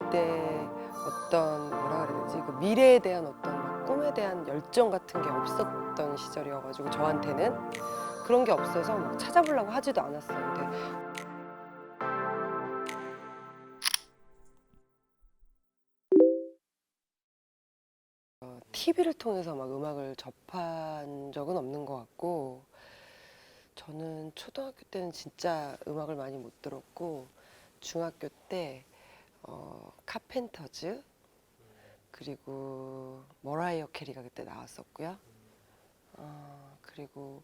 그때 어떤 뭐라 그래야 되지? 그 미래에 대한 어떤 막 꿈에 대한 열정 같은 게 없었던 시절이어가지고 저한테는 그런 게 없어서 막 찾아보려고 하지도 않았어요. 근데 TV를 통해서 막 음악을 접한 적은 없는 것 같고 저는 초등학교 때는 진짜 음악을 많이 못 들었고 중학교 때 카펜터즈 그리고 머라이어 캐리가 그때 나왔었고요. 그리고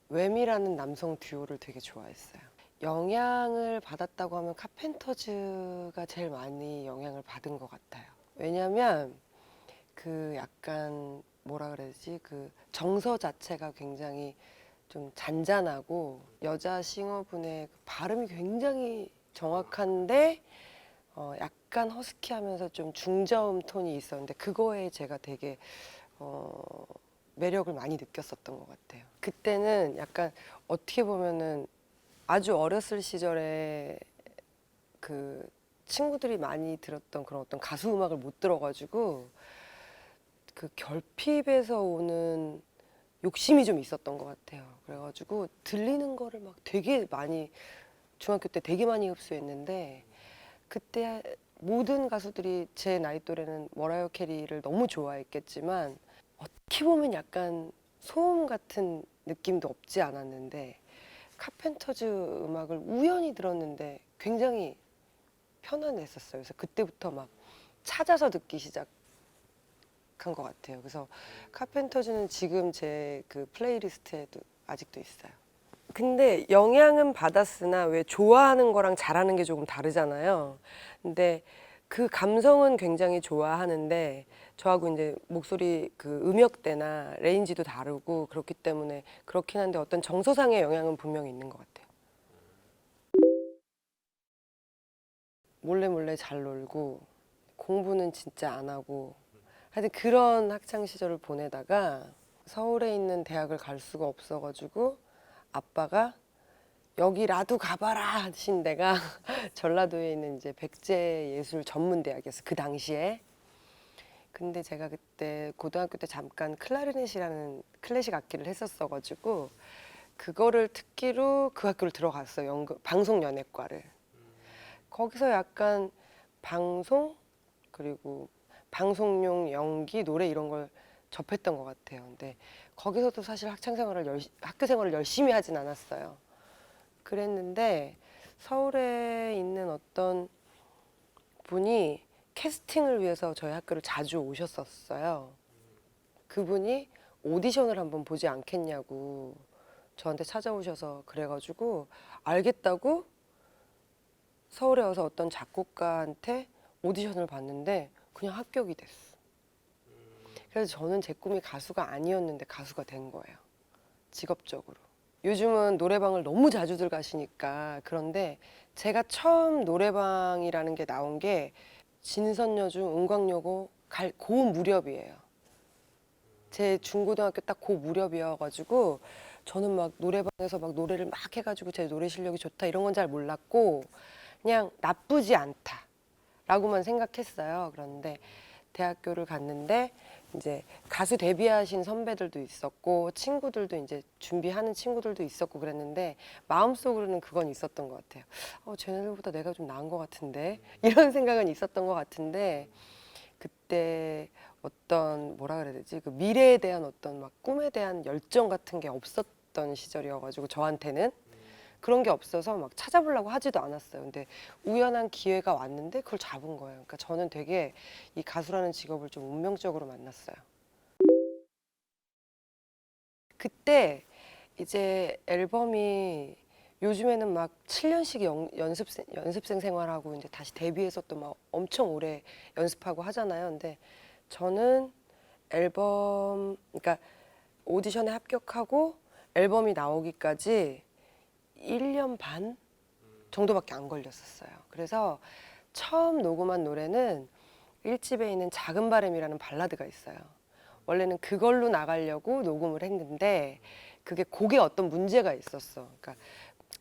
웸이라는 남성 듀오를 되게 좋아했어요. 영향을 받았다고 하면 카펜터즈가 제일 많이 영향을 받은 것 같아요. 왜냐면 그 약간 뭐라 그래야 되지? 그 정서 자체가 굉장히 좀 잔잔하고 여자 싱어분의 그 발음이 굉장히 정확한데 약간 허스키하면서 좀 중저음 톤이 있었는데 그거에 제가 되게 매력을 많이 느꼈었던 것 같아요. 그때는 약간 어떻게 보면은 아주 어렸을 시절에 그 친구들이 많이 들었던 그런 어떤 가수 음악을 못 들어가지고 그 결핍에서 오는 욕심이 좀 있었던 것 같아요. 그래가지고 들리는 거를 막 되게 많이 중학교 때 되게 많이 흡수했는데 그때 모든 가수들이 제 나이 또래는 머라이어 캐리를 너무 좋아했겠지만 어떻게 보면 약간 소음 같은 느낌도 없지 않았는데 카펜터즈 음악을 우연히 들었는데 굉장히 편안했었어요. 그래서 그때부터 막 찾아서 듣기 시작한 것 같아요. 그래서 카펜터즈는 지금 제 그 플레이리스트에도 아직도 있어요. 근데 영향은 받았으나 왜 좋아하는 거랑 잘하는 게 조금 다르잖아요. 근데 그 감성은 굉장히 좋아하는데 저하고 이제 목소리 그 음역대나 레인지도 다르고 그렇기 때문에 그렇긴 한데 어떤 정서상의 영향은 분명히 있는 것 같아요. 몰래 몰래 잘 놀고 공부는 진짜 안 하고 하여튼 그런 학창 시절을 보내다가 서울에 있는 대학을 갈 수가 없어가지고 아빠가 여기라도 가봐라 하신 데가 전라도에 있는 이제 백제예술전문대학이었어요. 그 당시에. 근데 제가 그때 고등학교 때 잠깐 클라리넷이라는 클래식 악기를 했었어가지고 그거를 특기로 그 학교를 들어갔어요. 방송연예과를. 거기서 약간 방송 그리고 방송용 연기 노래 이런 걸 접했던 것 같아요. 근데 거기서도 사실 학교 생활을 열심히 하진 않았어요. 그랬는데 서울에 있는 어떤 분이 캐스팅을 위해서 저희 학교를 자주 오셨었어요. 그분이 오디션을 한번 보지 않겠냐고 저한테 찾아오셔서 그래가지고 알겠다고 서울에 와서 어떤 작곡가한테 오디션을 봤는데 그냥 합격이 됐어. 그래서 저는 제 꿈이 가수가 아니었는데 가수가 된 거예요. 직업적으로. 요즘은 노래방을 너무 자주들 가시니까 그런데 제가 처음 노래방이라는 게 나온 게 진선여중 은광여고 그 무렵이에요. 제 중고등학교 딱 그 무렵이어가지고 저는 막 노래방에서 막 노래를 막 해가지고 제 노래 실력이 좋다 이런 건 잘 몰랐고 그냥 나쁘지 않다라고만 생각했어요. 그런데 대학교를 갔는데 이제 가수 데뷔하신 선배들도 있었고 친구들도 이제 준비하는 친구들도 있었고 그랬는데 마음속으로는 그건 있었던 것 같아요. 쟤네들보다 내가 좀 나은 것 같은데 이런 생각은 있었던 것 같은데 그때 어떤 뭐라 그래야 되지? 그 미래에 대한 어떤 막 꿈에 대한 열정 같은 게 없었던 시절이어가지고 저한테는 그런 게 없어서 막 찾아보려고 하지도 않았어요. 근데 우연한 기회가 왔는데 그걸 잡은 거예요. 그러니까 저는 되게 이 가수라는 직업을 좀 운명적으로 만났어요. 그때 이제 앨범이 요즘에는 막 7년씩 연습생 생활하고 이제 다시 데뷔해서 또 막 엄청 오래 연습하고 하잖아요. 근데 저는 그러니까 오디션에 합격하고 앨범이 나오기까지 1년 반 정도밖에 안 걸렸었어요. 그래서 처음 녹음한 노래는 1집에 있는 작은 바람이라는 발라드가 있어요. 원래는 그걸로 나가려고 녹음을 했는데 그게 곡에 어떤 문제가 있었어. 그러니까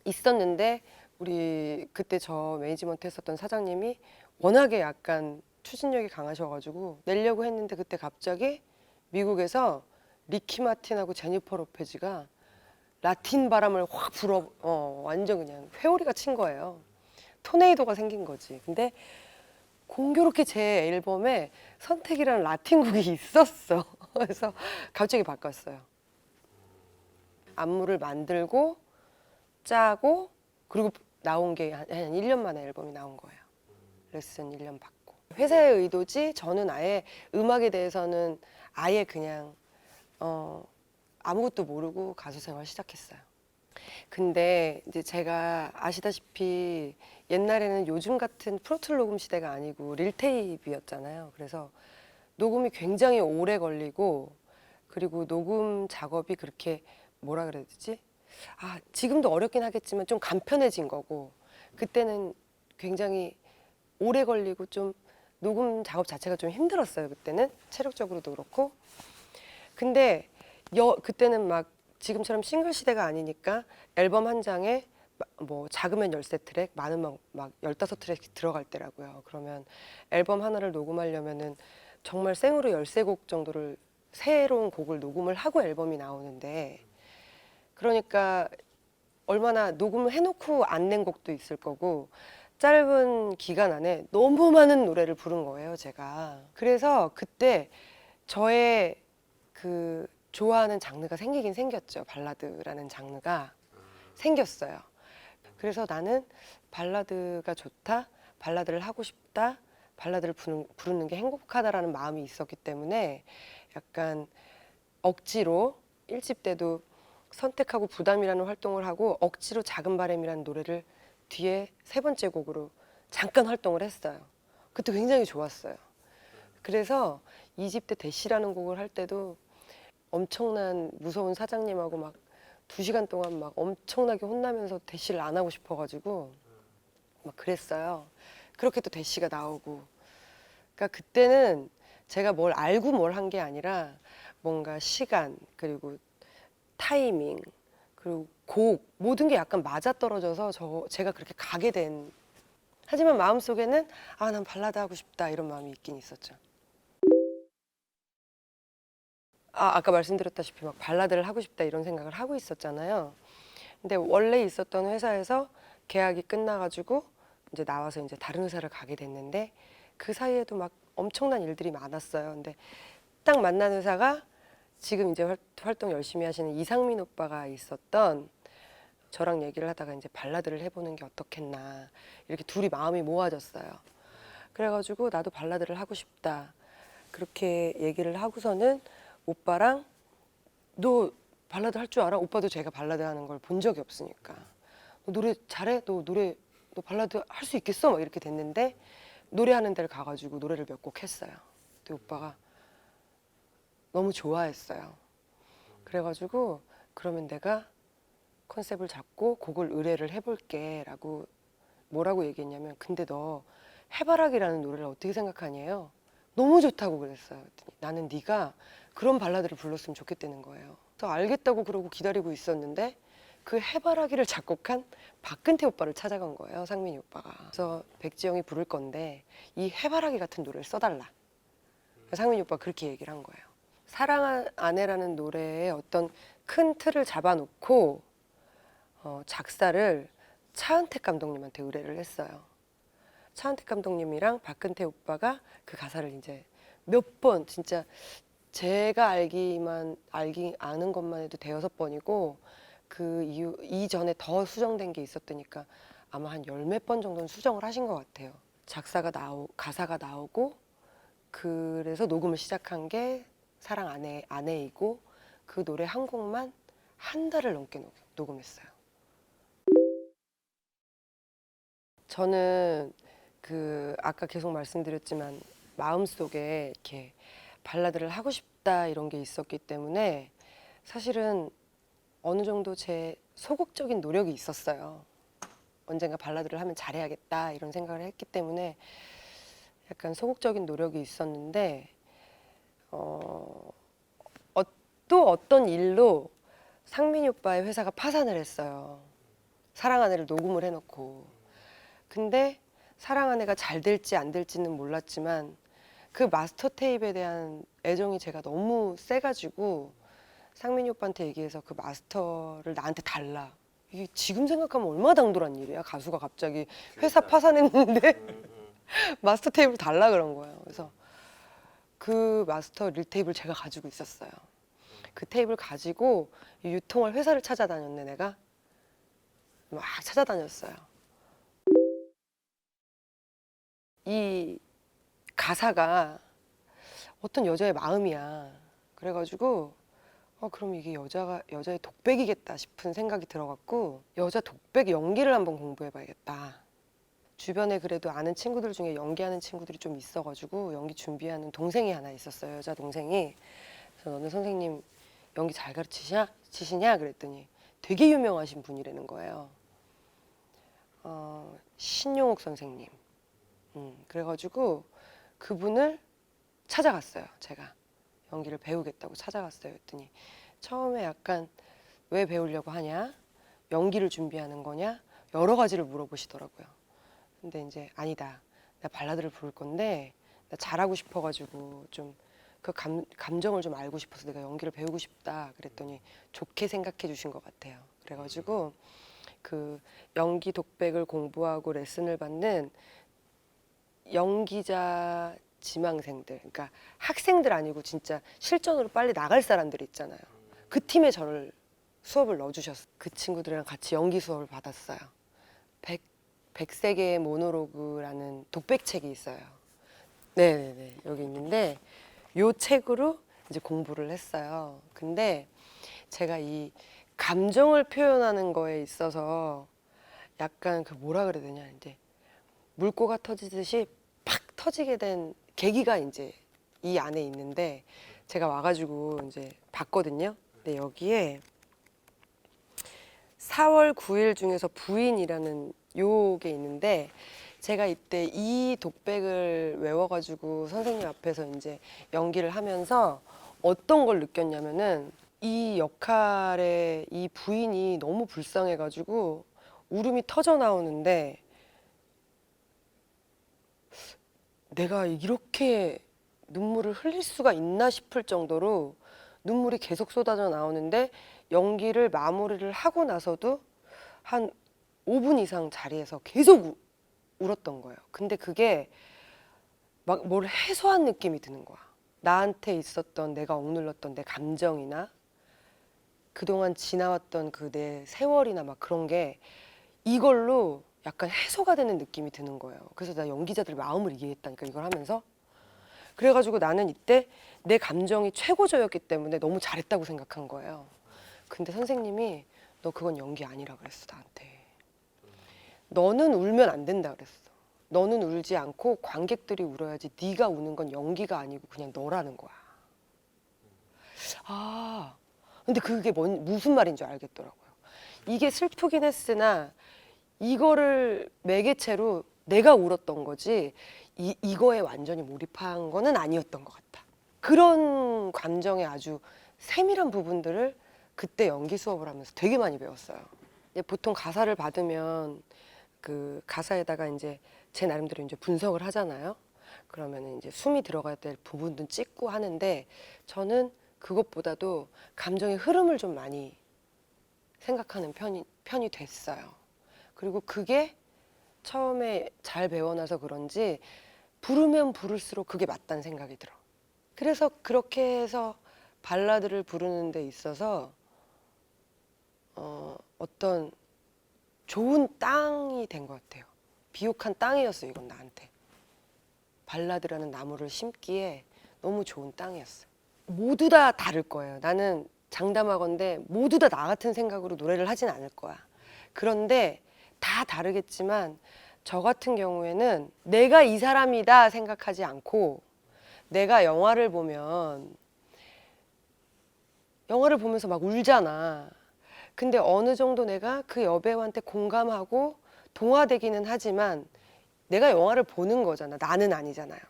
있었는데 우리 그때 저 매니지먼트 했었던 사장님이 워낙에 약간 추진력이 강하셔가지고 내려고 했는데 그때 갑자기 미국에서 리키 마틴하고 제니퍼 로페즈가 라틴 바람을 확 불어 완전 그냥 회오리가 친 거예요. 토네이도가 생긴 거지. 근데 공교롭게 제 앨범에 선택이라는 라틴 곡이 있었어. 그래서 갑자기 바꿨어요. 안무를 만들고 짜고 그리고 나온 게 한 1년 만에 앨범이 나온 거예요. 레슨 1년 받고. 회사의 의도지 저는 아예 음악에 대해서는 아예 그냥 아무것도 모르고 가수 생활 시작했어요. 근데 이제 제가 아시다시피 옛날에는 요즘 같은 프로툴 녹음 시대가 아니고 릴테이프였잖아요. 그래서 녹음이 굉장히 오래 걸리고 그리고 녹음 작업이 그렇게 뭐라 그래야 되지? 지금도 어렵긴 하겠지만 좀 간편해진 거고 그때는 굉장히 오래 걸리고 좀 녹음 작업 자체가 좀 힘들었어요. 그때는 체력적으로도 그렇고. 근데 그때는 막 지금처럼 싱글 시대가 아니니까 앨범 한 장에 뭐 작으면 13트랙, 많으면 막 15트랙 들어갈 때라고요. 그러면 앨범 하나를 녹음하려면은 정말 생으로 13곡 정도를 새로운 곡을 녹음을 하고 앨범이 나오는데 그러니까 얼마나 녹음을 해놓고 안 낸 곡도 있을 거고 짧은 기간 안에 너무 많은 노래를 부른 거예요, 제가. 그래서 그때 저의 그 좋아하는 장르가 생기긴 생겼죠. 발라드라는 장르가 생겼어요. 그래서 나는 발라드가 좋다, 발라드를 하고 싶다, 발라드를 부르는 게 행복하다라는 마음이 있었기 때문에 약간 억지로 1집 때도 선택하고 부담이라는 활동을 하고 억지로 작은 바람이라는 노래를 뒤에 세 번째 곡으로 잠깐 활동을 했어요. 그때 굉장히 좋았어요. 그래서 2집 때 대시라는 곡을 할 때도 엄청난 무서운 사장님하고 막 2시간 동안 막 엄청나게 혼나면서 대시를 안 하고 싶어가지고 막 그랬어요. 그렇게 또 대시가 나오고. 그러니까 그때는 제가 뭘 알고 뭘 한 게 아니라 뭔가 시간 그리고 타이밍 그리고 곡 모든 게 약간 맞아떨어져서 제가 그렇게 가게 된. 하지만 마음속에는 난 발라드 하고 싶다 이런 마음이 있긴 있었죠. 아까 말씀드렸다시피 막 발라드를 하고 싶다 이런 생각을 하고 있었잖아요. 근데 원래 있었던 회사에서 계약이 끝나가지고 이제 나와서 이제 다른 회사를 가게 됐는데 그 사이에도 막 엄청난 일들이 많았어요. 근데 딱 만난 회사가 지금 이제 활동 열심히 하시는 이상민 오빠가 있었던 저랑 얘기를 하다가 이제 발라드를 해보는 게 어떻겠나 이렇게 둘이 마음이 모아졌어요. 그래가지고 나도 발라드를 하고 싶다 그렇게 얘기를 하고서는 오빠랑 너 발라드 할 줄 알아? 오빠도 제가 발라드 하는 걸 본 적이 없으니까 너 노래 잘해? 너 발라드 할 수 있겠어? 막 이렇게 됐는데 노래하는 데를 가가지고 노래를 몇 곡 했어요. 근데 오빠가 너무 좋아했어요. 그래가지고 그러면 내가 컨셉을 잡고 곡을 의뢰를 해볼게 라고 뭐라고 얘기했냐면 근데 너 해바라기라는 노래를 어떻게 생각하냐요? 너무 좋다고 그랬어요. 나는 네가 그런 발라드를 불렀으면 좋겠다는 거예요. 그래서 알겠다고 그러고 기다리고 있었는데 그 해바라기를 작곡한 박근태 오빠를 찾아간 거예요. 상민이 오빠가. 그래서 백지영이 부를 건데 이 해바라기 같은 노래를 써달라. 상민이 오빠가 그렇게 얘기를 한 거예요. 사랑한 아내라는 노래에 어떤 큰 틀을 잡아놓고 작사를 차은택 감독님한테 의뢰를 했어요. 차은택 감독님이랑 박근태 오빠가 그 가사를 이제 몇 번 진짜 제가 아는 것만 해도 대여섯 번이고 그 이전에 더 수정된 게 있었다니까 아마 한 열 몇 번 정도는 수정을 하신 것 같아요. 가사가 나오고 그래서 녹음을 시작한 게 사랑 아내이고 그 노래 한 곡만 한 달을 넘게 녹음했어요. 저는 그 아까 계속 말씀드렸지만 마음속에 이렇게 발라드를 하고 싶다 이런 게 있었기 때문에 사실은 어느 정도 제 소극적인 노력이 있었어요. 언젠가 발라드를 하면 잘해야겠다 이런 생각을 했기 때문에 약간 소극적인 노력이 있었는데 또 어떤 일로 상민이 오빠의 회사가 파산을 했어요. 사랑 아내를 녹음을 해놓고. 근데 사랑한 애가 잘 될지 안 될지는 몰랐지만 그 마스터 테이프에 대한 애정이 제가 너무 세가지고 상민이 오빠한테 얘기해서 그 마스터를 나한테 달라. 이게 지금 생각하면 얼마나 당돌한 일이야. 가수가 갑자기 회사 파산했는데 마스터 테이프를 달라 그런 거예요. 그래서 그 마스터 릴 테이프를 제가 가지고 있었어요. 그 테이프를 가지고 유통할 회사를 찾아다녔네. 내가 막 찾아다녔어요. 이 가사가 어떤 여자의 마음이야. 그래가지고 그럼 이게 여자의 독백이겠다 싶은 생각이 들어갖고 여자 독백 연기를 한번 공부해봐야겠다. 주변에 그래도 아는 친구들 중에 연기하는 친구들이 좀 있어가지고 연기 준비하는 동생이 하나 있었어요. 여자 동생이. 그래서 너는 선생님 연기 잘 가르치시냐? 그랬더니 되게 유명하신 분이라는 거예요. 신용옥 선생님. 그래가지고 그분을 찾아갔어요. 제가 연기를 배우겠다고 찾아갔어요. 그랬더니 처음에 약간 왜 배우려고 하냐? 연기를 준비하는 거냐? 여러 가지를 물어보시더라고요. 근데 이제 아니다. 나 발라드를 부를 건데 나 잘하고 싶어가지고 좀 그 감정을 좀 알고 싶어서 내가 연기를 배우고 싶다. 그랬더니 좋게 생각해 주신 것 같아요. 그래가지고 그 연기 독백을 공부하고 레슨을 받는 연기자 지망생들, 그러니까 학생들 아니고 진짜 실전으로 빨리 나갈 사람들 있잖아요. 그 팀에 저를 수업을 넣어주셨어요. 그 친구들이랑 같이 연기 수업을 받았어요. 백세계의 모노로그라는 독백책이 있어요. 네네네, 여기 있는데 요 책으로 이제 공부를 했어요. 근데 제가 이 감정을 표현하는 거에 있어서 약간 그 뭐라 그래야 되냐, 이제 물고가 터지듯이 팍 터지게 된 계기가 이제 이 안에 있는데 제가 와가지고 이제 봤거든요. 근데 여기에 4월 9일 중에서 부인이라는 요게 있는데 제가 이때 이 독백을 외워가지고 선생님 앞에서 이제 연기를 하면서 어떤 걸 느꼈냐면은 이 역할에 이 부인이 너무 불쌍해가지고 울음이 터져 나오는데 내가 이렇게 눈물을 흘릴 수가 있나 싶을 정도로 눈물이 계속 쏟아져 나오는데 연기를 마무리를 하고 나서도 한 5분 이상 자리에서 계속 울었던 거예요. 근데 그게 막 뭘 해소한 느낌이 드는 거야. 나한테 있었던 내가 억눌렀던 내 감정이나 그동안 지나왔던 그 내 세월이나 막 그런 게 이걸로 약간 해소가 되는 느낌이 드는 거예요. 그래서 나 연기자들 마음을 이해했다니까 이걸 하면서. 그래가지고 나는 이때 내 감정이 최고조였기 때문에 너무 잘했다고 생각한 거예요. 근데 선생님이 너 그건 연기 아니라 그랬어 나한테. 너는 울면 안 된다 그랬어. 너는 울지 않고 관객들이 울어야지. 네가 우는 건 연기가 아니고 그냥 너라는 거야. 아, 근데 그게 무슨 말인 줄 알겠더라고요. 이게 슬프긴 했으나 이거를 매개체로 내가 울었던 거지 이거에 완전히 몰입한 거는 아니었던 것 같다. 그런 감정의 아주 세밀한 부분들을 그때 연기 수업을 하면서 되게 많이 배웠어요. 보통 가사를 받으면 그 가사에다가 이제 제 나름대로 이제 분석을 하잖아요. 그러면 이제 숨이 들어가야 될 부분도 찍고 하는데 저는 그것보다도 감정의 흐름을 좀 많이 생각하는 편이 됐어요. 그리고 그게 처음에 잘 배워놔서 그런지 부르면 부를수록 그게 맞다는 생각이 들어. 그래서 그렇게 해서 발라드를 부르는 데 있어서 어떤 좋은 땅이 된 것 같아요. 비옥한 땅이었어 이건 나한테. 발라드라는 나무를 심기에 너무 좋은 땅이었어. 모두 다 다를 거예요. 나는 장담하건대 모두 다 나 같은 생각으로 노래를 하진 않을 거야. 그런데 다 다르겠지만 저 같은 경우에는 내가 이 사람이다 생각하지 않고 내가 영화를 보면서 막 울잖아. 근데 어느 정도 내가 그 여배우한테 공감하고 동화되기는 하지만 내가 영화를 보는 거잖아. 나는 아니잖아요.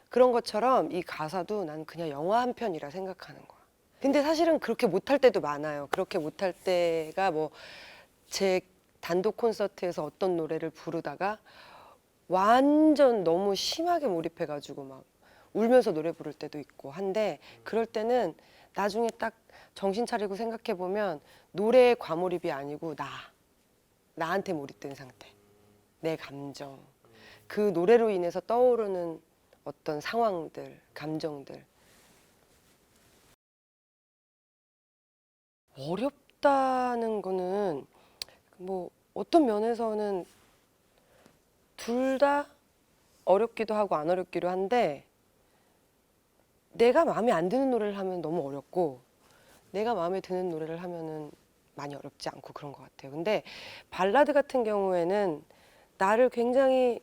그런 것처럼 이 가사도 난 그냥 영화 한 편이라 생각하는 거야. 근데 사실은 그렇게 못할 때도 많아요. 그렇게 못할 때가 뭐 제 단독 콘서트에서 어떤 노래를 부르다가 완전 너무 심하게 몰입해가지고 막 울면서 노래 부를 때도 있고 한데 그럴 때는 나중에 딱 정신 차리고 생각해 보면 노래의 과몰입이 아니고 나한테 몰입된 상태, 내 감정, 그 노래로 인해서 떠오르는 어떤 상황들, 감정들. 어렵다는 거는 뭐 어떤 면에서는 둘 다 어렵기도 하고 안 어렵기도 한데 내가 마음에 안 드는 노래를 하면 너무 어렵고 내가 마음에 드는 노래를 하면은 많이 어렵지 않고 그런 것 같아요. 근데 발라드 같은 경우에는 나를 굉장히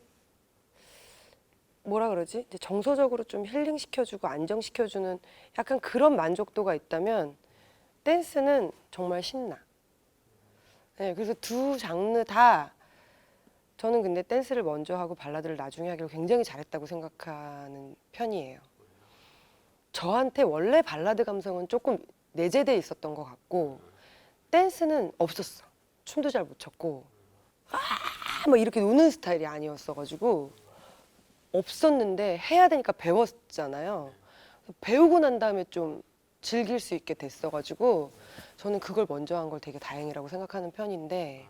뭐라 그러지? 이제 정서적으로 좀 힐링시켜주고 안정시켜주는 약간 그런 만족도가 있다면 댄스는 정말 신나. 네, 그래서 두 장르 다 저는 근데 댄스를 먼저 하고 발라드를 나중에 하기를 굉장히 잘했다고 생각하는 편이에요. 저한테 원래 발라드 감성은 조금 내재돼 있었던 것 같고 댄스는 없었어. 춤도 잘 못 췄고 막 이렇게 노는 스타일이 아니었어가지고 없었는데 해야 되니까 배웠잖아요. 배우고 난 다음에 좀 즐길 수 있게 됐어가지고 저는 그걸 먼저 한 걸 되게 다행이라고 생각하는 편인데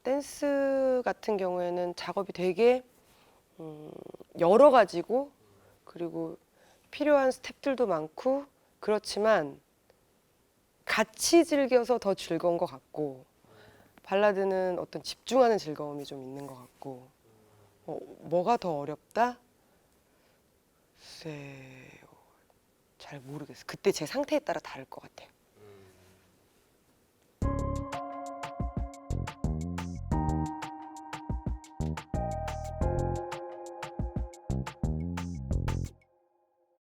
댄스 같은 경우에는 작업이 되게 여러 가지고 그리고 필요한 스텝들도 많고 그렇지만 같이 즐겨서 더 즐거운 것 같고 발라드는 어떤 집중하는 즐거움이 좀 있는 것 같고 뭐가 더 어렵다? 글쎄요. 잘 모르겠어요. 그때 제 상태에 따라 다를 것 같아요.